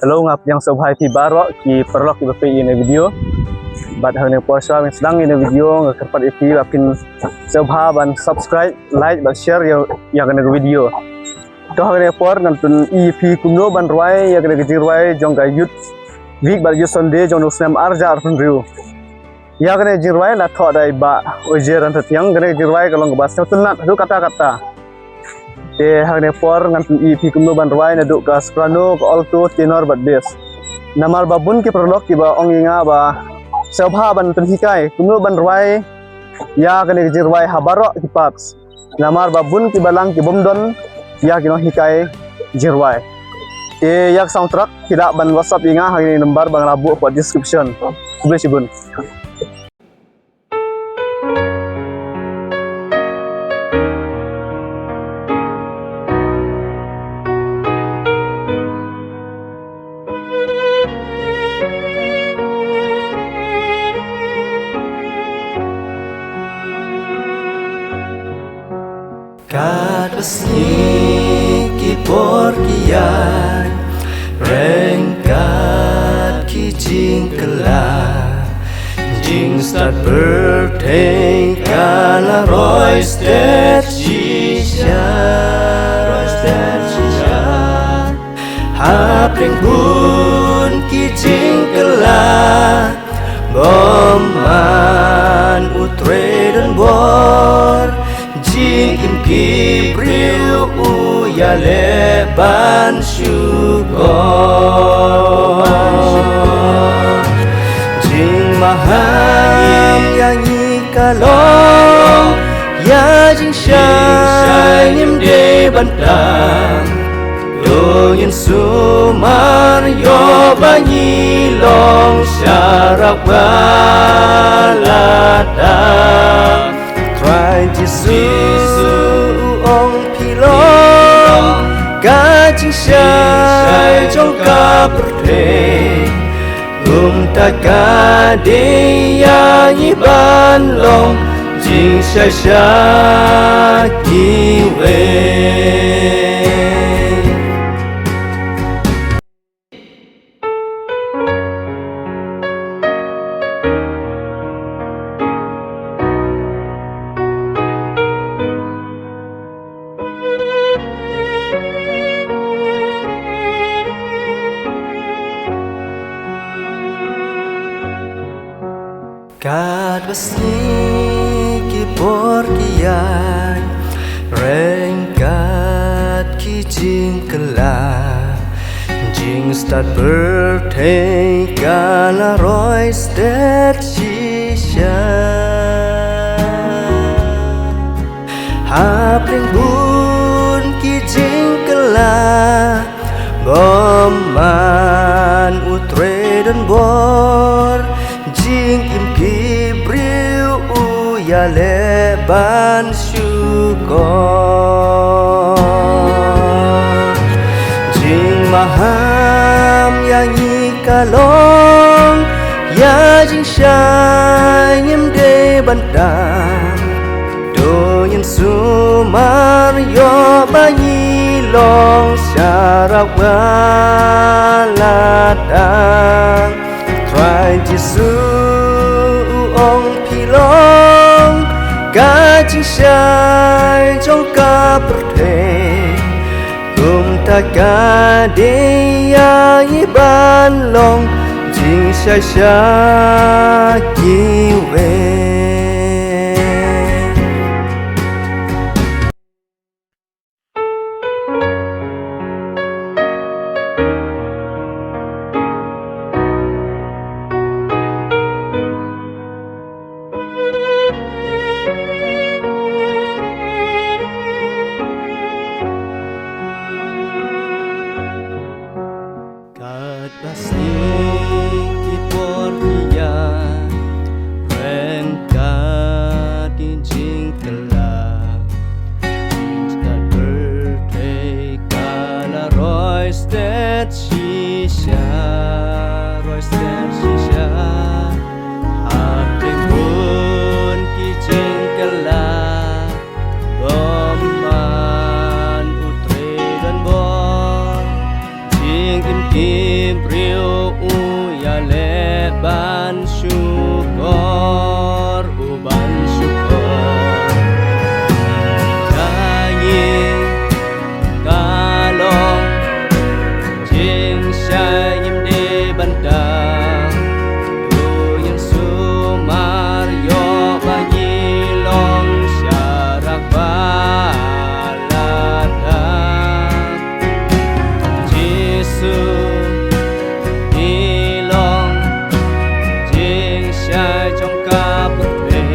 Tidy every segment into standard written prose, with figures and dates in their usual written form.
Hello ngap yang sobhai pi barok ki perlok ki bape ini video. Bat hane puasa yang sedang ini video ngekerpat ipi bakin sobha ban subscribe, like ban share yang kena video. Toh hane por nantun ipi kumno ban ruai yang kena jirwai jong ga youth week ban youth Sunday jong usnam arja arpun riu. Ya kena jirwai la tho dai ba ojeran yang kena jirwai kalong bas tunat tu kata-kata. Hane por ngan EP kumno ban ruai na duk ka soprano ka alto tenor bat bass namar babun ki prolog ki ba onginga ba sobha ban tun hikai kumno ban ruai ya kane jirwai habaro ki paps namar babun ki balang ki bomdon ya kino hikai jirwai yak soundtrack tidak ban WhatsApp inga hari nomor bang rabu buat description boleh sibun. Kat besni ki porkian rengkat ki jingkela jing start birthday kala roy stet shisha hapring bun ki jingkela boman utre dan bor jing im kibriu uya leban syukur jing maham yang ikalong ya jing shayim de bantang doyin sumar yo banyi long syarak balatang try Jisu ong pilong gajing syai jong ka berde taka dia nyiban long jing syai kiwe. Kat besni ki porkian rengkat ki jingkela jing start birthday kala roy stet shisha hapring bun ki jingkela boman utre dan bor jing im kibriu uya leban syukur jing maham yang ikalong ya jing shayim de bantang doyin sumar yo banyi long syarak balatang try Jisu ong pilong gajing syai jong ka berde taka dia iban long jing syai kiwe. Kat basing ki porkian rengkat ki jingkela start birthday kala roy stet shisha hapring bun ki jingkela boman utre dan bor jing kim riu ya le ban syukur uban syukur nyanyi kalong jing syayim di bandang tu yang sumar yo bagi long syarak balada Jisu ilong jing syay trong ca bực về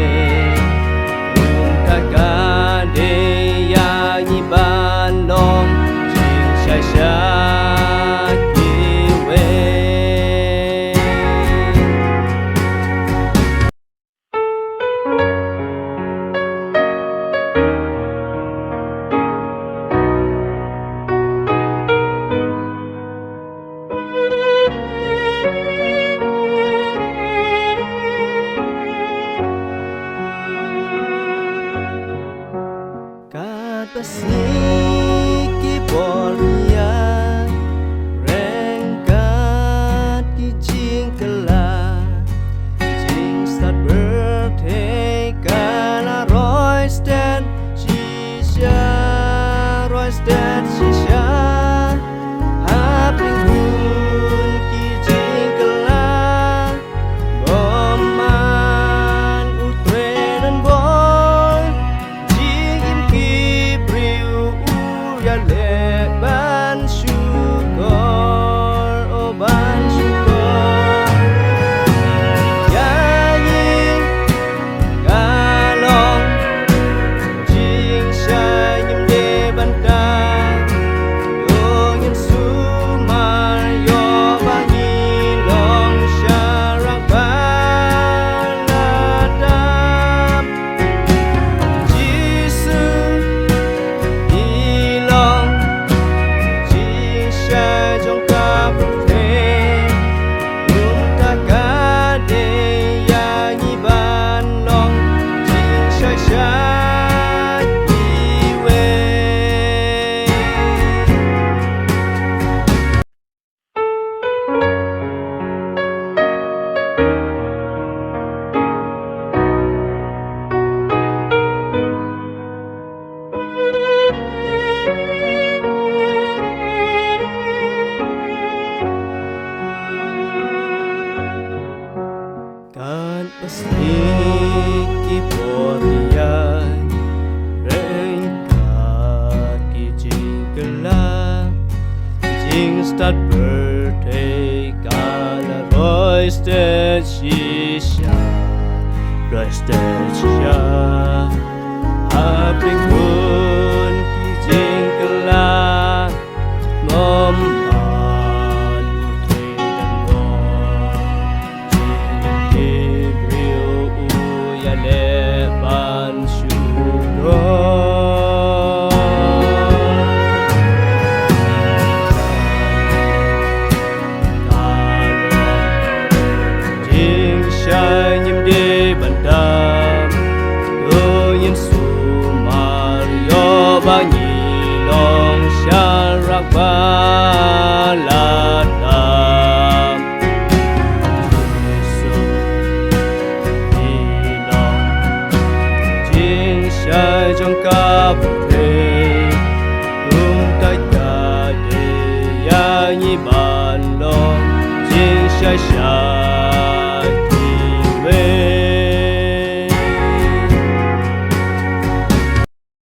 ta ca de ya nhi ban long jing syay syay kiwe Kat pasiki bolia rengkat ki jing kela jing start birthday kala royston shisha hapling hun ki jing kela boman utrenan boy jing ki priu ya le ban syukur oh ban syukur nyanyi kalong jing syanyim de bantang dong yang sumar yo bagi long syarak baladam Jisu ilong jing syay trong ca bực về ta ca de ya nhi ban long jing syay syay kiwe Kan pasiki borian rengkat ki jing gelap jing start birthday kala royston shisha hapling hun ki jing gelap mempan utri dan boy jing kibriu ya le ban syukur jing syanyim di bandam tu yang sumar yo bagi long syarak baladam Jisu ilong jing syay trong ca bực về tai ca de ya nhi ban long jing syay syay